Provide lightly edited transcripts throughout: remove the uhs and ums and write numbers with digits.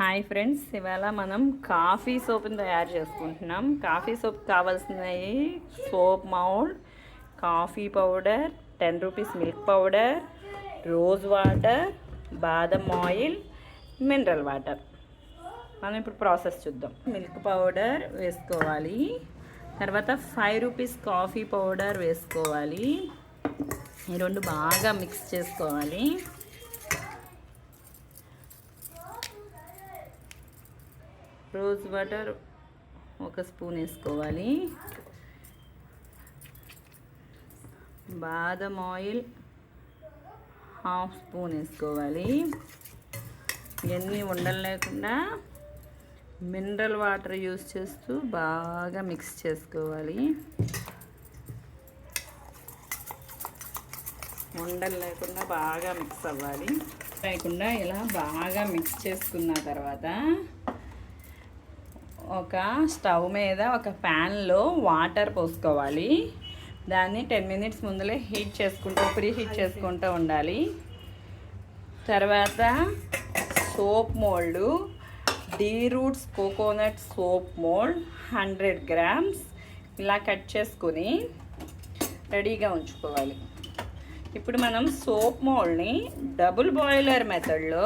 Hi friends, ఇవాళ మనం coffee సోప్ని తయారు చేసుకుంటున్నాం. కాఫీ సోప్ కావాల్సినవి soap mould, coffee powder, 10 rupees milk powder, rose water, బాదం ఆయిల్, మినరల్ వాటర్. మనం ఇప్పుడు ప్రాసెస్ చూద్దాం. మిల్క్ పౌడర్ వేసుకోవాలి, తర్వాత 5 రూపీస్ కాఫీ పౌడర్ వేసుకోవాలి. ఈ రెండు బాగా మిక్స్ చేసుకోవాలి. రోజ్ వాటర్ 1 స్పూన్ వేసుకోవాలి. బాదం ఆయిల్ 1/2 స్పూన్ వేసుకోవాలి. ఇవన్నీ ఉండలు లేకుండా మినరల్ వాటర్ యూస్ చేస్తూ బాగా మిక్స్ చేసుకోవాలి. ఉండలు లేకుండా బాగా మిక్స్ అవ్వాలి. లేకుండా ఇలా బాగా మిక్స్ చేసుకున్న తర్వాత ఒక స్టవ్ మీద ఒక ప్యాన్లో వాటర్ పోసుకోవాలి. దాన్ని 10 మినిట్స్ ముందులే ప్రీ హీట్ చేసుకుంటూ ఉండాలి. తర్వాత soap mould, the roots coconut soap mould 100 grams ఇలా కట్ చేసుకుని రెడీగా ఉంచుకోవాలి. ఇప్పుడు మనం సోప్ మోల్డ్ని డబుల్ బాయిలర్ మెథడ్లో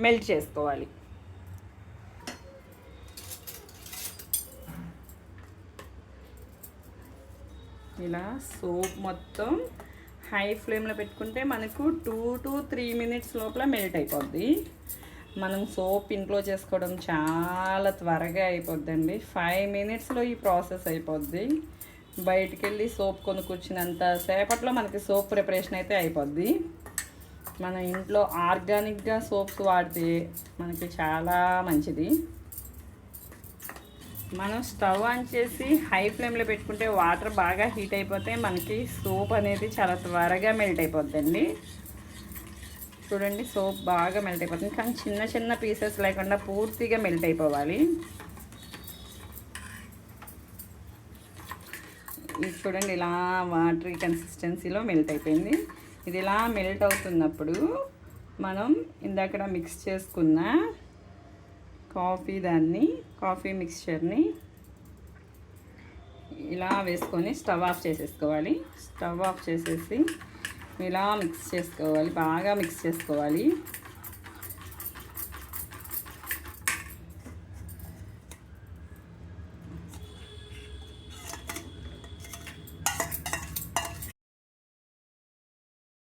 మెల్ట్ చేసుకోవాలి. ఇలా సోప్ మొత్తం హై ఫ్లేమ్లో పెట్టుకుంటే మనకు 2 to 3 మినిట్స్ లోపల మెల్ట్ అయిపోద్ది. మనం సోప్ ఇంట్లో చేసుకోవడం చాలా త్వరగా అయిపోద్దండి. 5 మినిట్స్లో ఈ ప్రాసెస్ అయిపోద్ది. బయటికి వెళ్ళి సోప్ కొనుక్కొచ్చినంత సేపట్లో మనకి సోప్ ప్రిపరేషన్ అయితే అయిపోద్ది. మన ఇంట్లో ఆర్గానిక్గా సోప్స్ వాడితే మనకి చాలా మంచిది. మనం స్టవ్ ఆన్ చేసి హై ఫ్లేమ్లో పెట్టుకుంటే వాటర్ బాగా హీట్ అయిపోతే మనకి సోప్ అనేది చాలా త్వరగా మెల్ట్ అయిపోద్దండి. చూడండి, సోప్ బాగా మెల్ట్ అయిపోతుంది, కానీ చిన్న చిన్న పీసెస్ లేకుండా పూర్తిగా మెల్ట్ అయిపోవాలి. ఇది చూడండి, ఇలా వాటరీ కన్సిస్టెన్సీలో మెల్ట్ అయిపోయింది. ఇది ఇలా మెల్ట్ అవుతున్నప్పుడు మనం ఇందాక మిక్స్ చేసుకున్న కాఫీ మిక్స్చర్ని ఇలా వేసుకొని స్టవ్ ఆఫ్ చేసేసుకోవాలి. స్టవ్ ఆఫ్ చేసేసి ఇలా మిక్స్ చేసుకోవాలి, బాగా మిక్స్ చేసుకోవాలి.